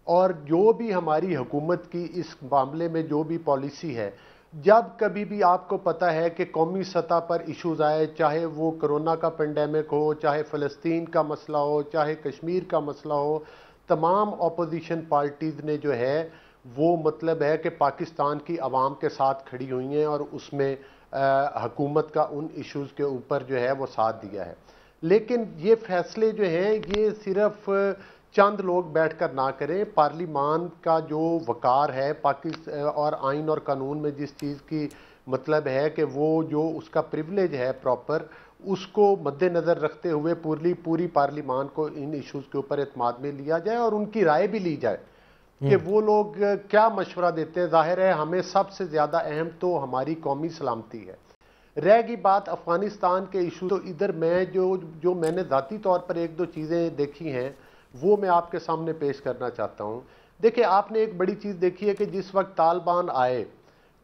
اور جو بھی ہماری حکومت کی اس معاملے میں جو بھی پالیسی ہے، جب کبھی بھی آپ کو پتہ ہے کہ قومی سطح پر ایشوز آئے، چاہے وہ کرونا کا پینڈیمک ہو، چاہے فلسطین کا مسئلہ ہو، چاہے کشمیر کا مسئلہ ہو، تمام اپوزیشن پارٹیز نے جو ہے وہ مطلب ہے کہ پاکستان کی عوام کے ساتھ کھڑی ہوئی ہیں، اور اس میں حکومت کا ان ایشوز کے اوپر جو ہے وہ ساتھ دیا ہے. لیکن یہ فیصلے جو ہیں یہ صرف چند لوگ بیٹھ کر نہ کریں. پارلیمان کا جو وقار ہے اور آئین اور قانون میں جس چیز کی مطلب ہے کہ وہ جو اس کا پریولیج ہے پراپر، اس کو مد نظر رکھتے ہوئے پوری پارلیمان کو ان ایشوز کے اوپر اعتماد میں لیا جائے، اور ان کی رائے بھی لی جائے کہ وہ لوگ کیا مشورہ دیتے ہیں. ظاہر ہے ہمیں سب سے زیادہ اہم تو ہماری قومی سلامتی ہے. رہ گئی بات افغانستان کے ایشو، تو ادھر میں جو میں نے ذاتی طور پر ایک دو چیزیں دیکھی ہیں وہ میں آپ کے سامنے پیش کرنا چاہتا ہوں. دیکھیں، آپ نے ایک بڑی چیز دیکھی ہے کہ جس وقت طالبان آئے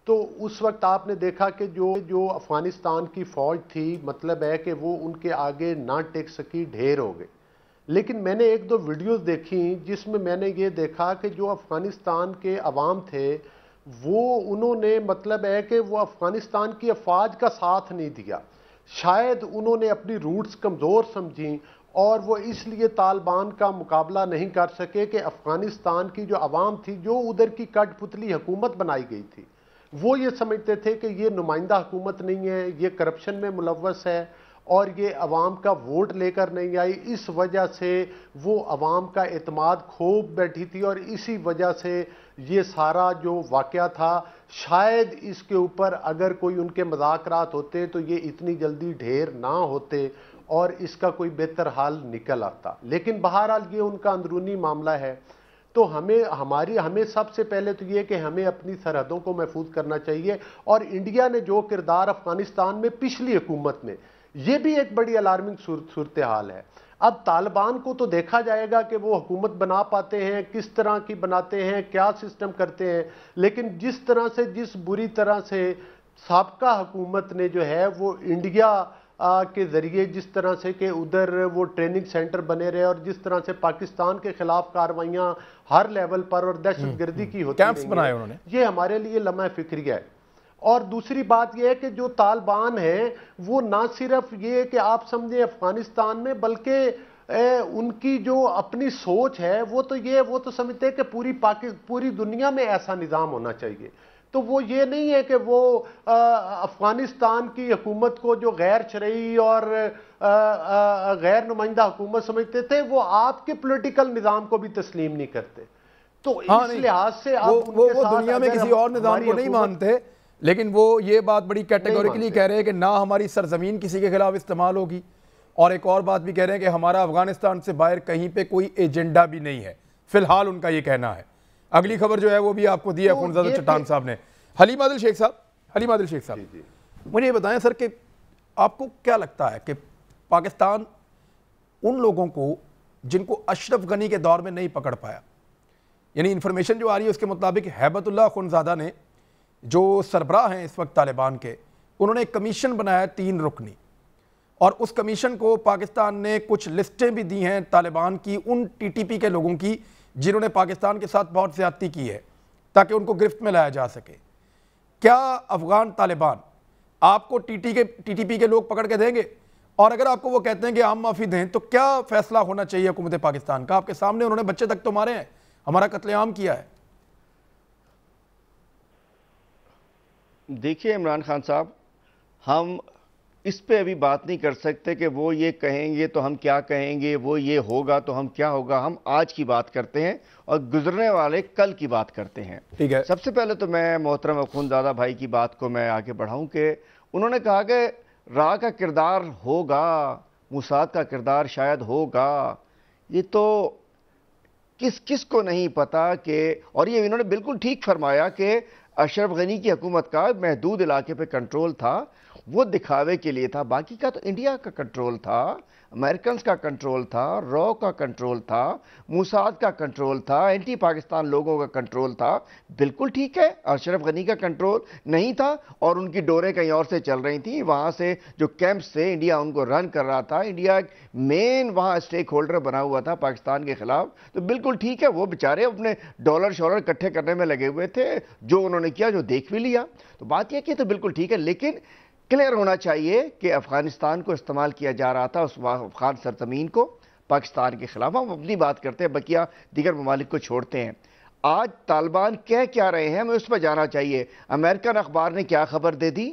تو اس وقت آپ نے دیکھا کہ جو افغانستان کی فوج تھی، مطلب ہے کہ وہ ان کے آگے نہ ٹک سکی، ڈھیر ہو گئے. لیکن میں نے ایک دو ویڈیوز دیکھی جس میں نے یہ دیکھا کہ جو افغانستان کے عوام تھے وہ انہوں نے مطلب ہے کہ وہ افغانستان کی افواج کا ساتھ نہیں دیا. شاید انہوں نے اپنی روٹس کمزور سمجھیں، اور وہ اس لیے طالبان کا مقابلہ نہیں کر سکے کہ افغانستان کی جو عوام تھی، جو ادھر کی کٹ پتلی حکومت بنائی گئی تھی، وہ یہ سمجھتے تھے کہ یہ نمائندہ حکومت نہیں ہے، یہ کرپشن میں ملوث ہے، اور یہ عوام کا ووٹ لے کر نہیں آئی. اس وجہ سے وہ عوام کا اعتماد کھو بیٹھی تھی، اور اسی وجہ سے یہ سارا جو واقعہ تھا، شاید اس کے اوپر اگر کوئی ان کے مذاکرات ہوتے تو یہ اتنی جلدی ڈھیر نہ ہوتے اور اس کا کوئی بہتر حال نکل آتا. لیکن بہرحال یہ ان کا اندرونی معاملہ ہے. تو ہمیں سب سے پہلے تو یہ کہ ہمیں اپنی سرحدوں کو محفوظ کرنا چاہیے. اور انڈیا نے جو کردار افغانستان میں پچھلی حکومت میں، یہ بھی ایک بڑی الارمنگ صورتحال ہے. اب طالبان کو تو دیکھا جائے گا کہ وہ حکومت بنا پاتے ہیں، کس طرح کی بناتے ہیں، کیا سسٹم کرتے ہیں. لیکن جس بری طرح سے سابقہ حکومت نے جو ہے وہ انڈیا کے ذریعے جس طرح سے کہ ادھر وہ ٹریننگ سینٹر بنے رہے، اور جس طرح سے پاکستان کے خلاف کارروائیاں ہر لیول پر اور دہشت گردی کی ہوتی ہیں، یہ ہمارے لیے لمحہ فکریہ ہے. اور دوسری بات یہ ہے کہ جو طالبان ہیں وہ نہ صرف یہ کہ آپ سمجھیں افغانستان میں، بلکہ ان کی جو اپنی سوچ ہے وہ تو سمجھتے ہیں کہ پوری دنیا میں ایسا نظام ہونا چاہیے. تو وہ یہ نہیں ہے کہ وہ افغانستان کی حکومت کو جو غیر شرعی اور غیر نمائندہ حکومت سمجھتے تھے، وہ آپ کے پولیٹیکل نظام کو بھی تسلیم نہیں کرتے. تو اس لحاظ سے وہ دنیا میں کسی اور نظام کو نہیں مانتے، لیکن وہ یہ بات بڑی کیٹیگوریکلی کہہ رہے ہیں کہ نہ ہماری سرزمین کسی کے خلاف استعمال ہوگی، اور ایک اور بات بھی کہہ رہے ہیں کہ ہمارا افغانستان سے باہر کہیں پہ کوئی ایجنڈا بھی نہیں ہے. فی الحال ان کا یہ کہنا ہے. اگلی خبر جو ہے وہ بھی آپ کو دی ہے اخونزادہ چٹان صاحب نے. حلیم عادل شیخ صاحب، مجھے یہ بتائیں سر کہ آپ کو کیا لگتا ہے کہ پاکستان ان لوگوں کو جن کو اشرف غنی کے دور میں نہیں پکڑ پایا، یعنی انفارمیشن جو آ رہی ہے اس کے مطابق ہیبت اللہ اخونزادہ نے، جو سربراہ ہیں اس وقت طالبان کے، انہوں نے ایک کمیشن بنایا 3 رکنی، اور اس کمیشن کو پاکستان نے کچھ لسٹیں بھی دی ہیں طالبان کی، ان ٹی ٹی پی کے لوگوں کی جنہوں نے پاکستان کے ساتھ بہت زیادتی کی ہے، تاکہ ان کو گرفت میں لایا جا سکے. کیا افغان طالبان آپ کو ٹی ٹی پی کے لوگ پکڑ کے دیں گے؟ اور اگر آپ کو وہ کہتے ہیں کہ عام معافی دیں تو کیا فیصلہ ہونا چاہیے حکومت پاکستان کا؟ آپ کے سامنے انہوں نے بچے تک تو مارے ہیں، ہمارا قتل عام کیا ہے. دیکھیے عمران خان صاحب، ہم اس پہ ابھی بات نہیں کر سکتے کہ وہ یہ کہیں گے تو ہم کیا کہیں گے، وہ یہ ہوگا تو ہم کیا ہوگا. ہم آج کی بات کرتے ہیں اور گزرنے والے کل کی بات کرتے ہیں. ٹھیک ہے. سب سے پہلے تو میں محترم اخونزادہ بھائی کی بات کو میں آگے بڑھاؤں کہ انہوں نے کہا کہ راہ کا کردار ہوگا، موساد کا کردار شاید ہوگا. یہ تو کس کو نہیں پتا کہ، اور یہ انہوں نے بالکل ٹھیک فرمایا کہ اشرف غنی کی حکومت کا محدود علاقے پہ کنٹرول تھا، وہ دکھاوے کے لیے تھا، باقی کا تو انڈیا کا کنٹرول تھا. امریکنز کا کنٹرول تھا، رو کا کنٹرول تھا، موساد کا کنٹرول تھا، اینٹی پاکستان لوگوں کا کنٹرول تھا، بالکل ٹھیک ہے. اشرف غنی کا کنٹرول نہیں تھا اور ان کی ڈوریں کہیں اور سے چل رہی تھیں. وہاں سے جو کیمپس سے انڈیا ان کو رن کر رہا تھا، انڈیا مین وہاں اسٹیک ہولڈر بنا ہوا تھا پاکستان کے خلاف. تو بالکل ٹھیک ہے، وہ بیچارے اپنے ڈالر شالر اکٹھے کرنے میں لگے ہوئے تھے، جو انہوں نے کیا جو دیکھ بھی لیا. تو بات یہ کہ تو بالکل ٹھیک ہے، لیکن کلیئر ہونا چاہیے کہ افغانستان کو استعمال کیا جا رہا تھا، اس افغان سرزمین کو پاکستان کے خلاف. ہم اپنی بات کرتے ہیں، بقیہ دیگر ممالک کو چھوڑتے ہیں. آج طالبان کیا رہے ہیں ہمیں اس پہ جانا چاہیے. امریکن اخبار نے کیا خبر دے دی؟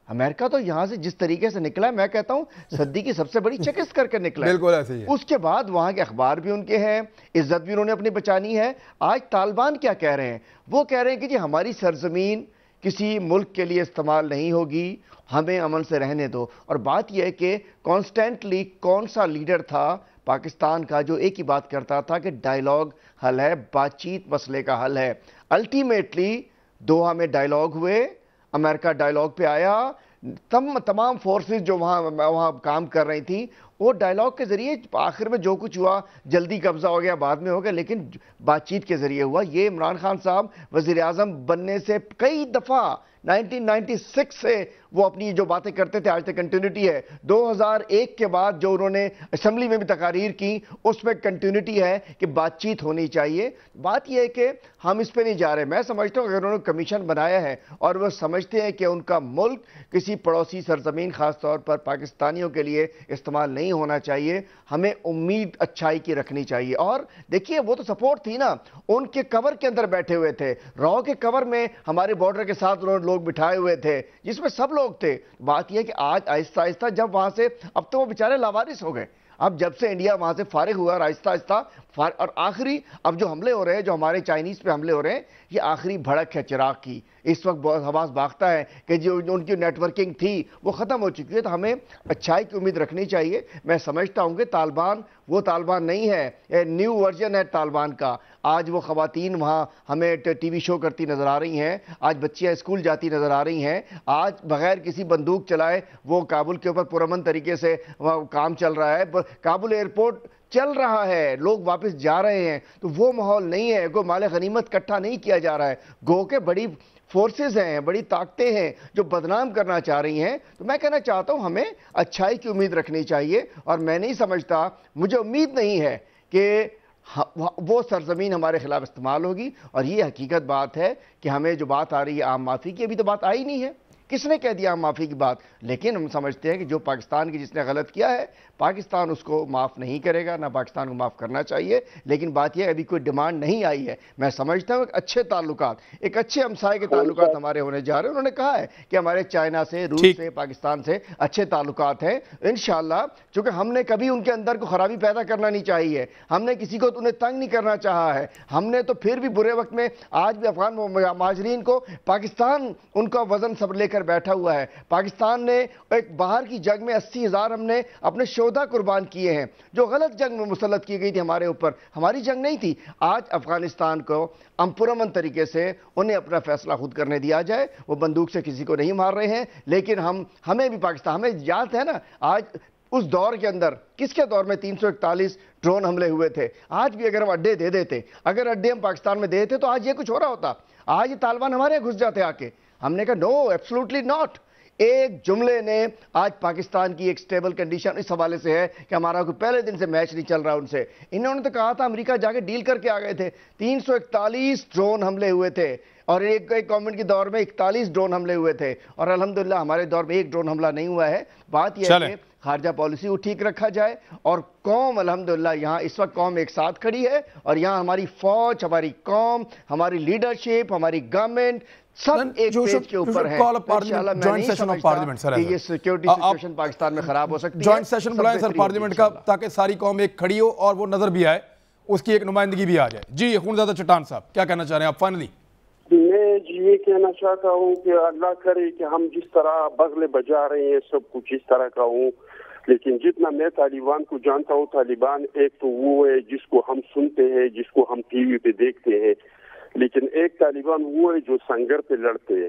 امریکہ تو یہاں سے جس طریقے سے نکلا ہے، میں کہتا ہوں صدی کی سب سے بڑی شکست کر کے نکلا ہے. بالکل ایسے ہی ہے. اس کے بعد وہاں کے اخبار بھی ان کے ہیں، عزت بھی انہوں نے اپنی بچانی ہے. آج طالبان کیا کہہ رہے ہیں؟ وہ کہہ رہے ہیں کہ جی ہماری سرزمین کسی ملک کے لیے استعمال نہیں ہوگی، ہمیں امن سے رہنے دو. اور بات یہ ہے کہ کانسٹنٹلی کون سا لیڈر تھا پاکستان کا جو ایک ہی بات کرتا تھا کہ ڈائیلاگ حل ہے، بات چیت مسئلے کا حل ہے. الٹیمیٹلی دوحہ میں ڈائیلاگ ہوئے، امریکہ ڈائیلاگ پہ آیا، تمام فورسز جو وہاں کام کر رہی تھیں وہ ڈائیلاگ کے ذریعے آخر میں جو کچھ ہوا جلدی قبضہ ہو گیا، بعد میں ہو گیا، لیکن بات چیت کے ذریعے ہوا. یہ عمران خان صاحب وزیر اعظم بننے سے کئی دفعہ 1996 سے وہ اپنی جو باتیں کرتے تھے آج تک کنٹینیوٹی ہے. 2001 کے بعد جو انہوں نے اسمبلی میں بھی تقاریر کی اس میں کنٹینیوٹی ہے کہ بات چیت ہونی چاہیے. بات یہ ہے کہ ہم اس پہ نہیں جا رہے. میں سمجھتا ہوں اگر انہوں نے کمیشن بنایا ہے اور وہ سمجھتے ہیں کہ ان کا ملک کسی پڑوسی سرزمین خاص طور پر پاکستانیوں کے لیے استعمال نہیں ہونا چاہیے، ہمیں امید اچھائی کی رکھنی چاہیے. اور دیکھیے وہ تو سپورٹ تھی نا، ان کے کور کے اندر بیٹھے ہوئے تھے، رو کے کور میں ہمارے بارڈر کے ساتھ انہوں نے لوگ بٹھائے ہوئے تھے جس میں سب لوگ تھے. بات یہ کہ آج آہستہ آہستہ جب وہاں سے اب تو وہ بیچارے لاوارث ہو گئے، اب جب سے انڈیا وہاں سے فارغ ہوا اور آہستہ آہستہ اور آخری اب جو حملے ہو رہے ہیں، جو ہمارے چائنیز پہ حملے ہو رہے ہیں، یہ آخری بھڑک ہے چراغ کی. اس وقت بہت حواس باختہ ہے کہ جو ان کی نیٹ ورکنگ تھی وہ ختم ہو چکی ہے. تو ہمیں اچھائی کی امید رکھنی چاہیے. میں سمجھتا ہوں کہ طالبان وہ طالبان نہیں ہے، نیو ورژن ہے طالبان کا. آج وہ خواتین وہاں ہمیں ٹی وی شو کرتی نظر آ رہی ہیں، آج بچیاں اسکول جاتی نظر آ رہی ہیں، آج بغیر کسی بندوق چلائے وہ کابل کے اوپر پرامن طریقے سے کام چل رہا ہے. کابل ایئرپورٹ چل رہا ہے، لوگ واپس جا رہے ہیں. تو وہ ماحول نہیں ہے، گو مال غنیمت اکٹھا نہیں کیا جا رہا ہے، گو کہ بڑی فورسز ہیں، بڑی طاقتیں ہیں جو بدنام کرنا چاہ رہی ہیں. تو میں کہنا چاہتا ہوں ہمیں اچھائی کی امید رکھنی چاہیے. اور میں نہیں سمجھتا، مجھے امید نہیں ہے کہ وہ سرزمین ہمارے خلاف استعمال ہوگی. اور یہ حقیقت بات ہے کہ ہمیں جو بات آ رہی ہے عام معافی کی، ابھی تو بات آئی نہیں ہے. کس نے کہہ دیا عام معافی کی بات؟ لیکن ہم سمجھتے ہیں کہ جو پاکستان کی جس نے غلط کیا ہے پاکستان اس کو معاف نہیں کرے گا، نہ پاکستان کو معاف کرنا چاہیے. لیکن بات یہ ابھی کوئی ڈیمانڈ نہیں آئی ہے. میں سمجھتا ہوں ایک اچھے تعلقات، ایک اچھے ہمسائے کے تعلقات ہمارے ہونے جا رہے ہیں. انہوں نے کہا ہے کہ ہمارے چائنا سے، روس سے، پاکستان سے اچھے تعلقات ہیں. انشاءاللہ چونکہ ہم نے کبھی ان کے اندر کو خرابی پیدا کرنا نہیں چاہیے، ہم نے کسی کو انہیں تنگ نہیں کرنا چاہا ہے. ہم نے تو پھر بھی برے وقت میں آج بھی افغان مہاجرین کو پاکستان ان کا وزن سب لے کر بیٹھا ہوا ہے. پاکستان نے ایک باہر کی جنگ میں 80,000 ہم نے اپنے شہداء قربان کیے ہیں جو غلط جنگ میں مسلط کی گئی تھی ہمارے اوپر، ہماری جنگ نہیں تھی. آج افغانستان کو ہم پرامن طریقے سے انہیں اپنا فیصلہ خود کرنے دیا جائے. وہ بندوق سے کسی کو نہیں مار رہے ہیں، لیکن ہمیں بھی پاکستان، ہمیں یاد ہے نا آج اس دور کے اندر، کس کے دور میں 341 ڈرون حملے ہوئے تھے. آج بھی اگر ہم اڈے دے دیتے، اگر اڈے ہم پاکستان میں دے دیتے تو آج یہ کچھ ہو رہا ہوتا. آج یہ طالبان ہمارے گھس جاتے آ کے. ہم نے کہا نو، ایبسولوٹلی ناٹ. ایک جملے نے آج پاکستان کی ایک سٹیبل کنڈیشن اس حوالے سے ہے کہ ہمارا کوئی پہلے دن سے میچ نہیں چل رہا ان سے. انہوں نے تو کہا تھا امریکہ جا کے ڈیل کر کے آ گئے تھے. 341 ڈرون حملے ہوئے تھے اور ایک گورنمنٹ کے دور میں 41 ڈرون حملے ہوئے تھے اور الحمدللہ ہمارے دور میں ایک ڈرون حملہ نہیں ہوا ہے. بات یہ ہے کہ خارجہ پالیسی کو ٹھیک رکھا جائے اور قوم الحمدللہ یہاں اس وقت قوم ایک ساتھ کھڑی ہے اور یہاں ہماری فوج، ہماری قوم، ہماری لیڈرشپ، ہماری گورنمنٹ سب ایک پیج کے اوپر ہے. انشاءاللہ میں نہیں سمجھتا کہ یہ سیکیورٹی سچویشن پاکستان میں خراب ہو سکتی ہے. جوائنٹ سیشن بلائیں سر پارلیمنٹ کا تاکہ ساری قوم ایک کھڑی ہو اور وہ نظر بھی آئے، اس کی ایک نمائندگی بھی آ جائے. جی خونزادہ چٹان صاحب کیا کہنا چاہ رہے ہیں آپ فائنلی؟ میں یہ کہنا چاہتا ہوں کہ اللہ کرے کہ ہم جس طرح بغلے بجا رہے ہیں سب کچھ اس طرح کا ہوں. لیکن جتنا میں طالبان کو جانتا ہوں، طالبان ایک تو وہ ہے جس کو ہم سنتے ہیں، جس کو ہم ٹی وی پہ دیکھتے ہیں، لیکن ایک طالبان وہ ہے جو سنگر پہ لڑتے ہیں.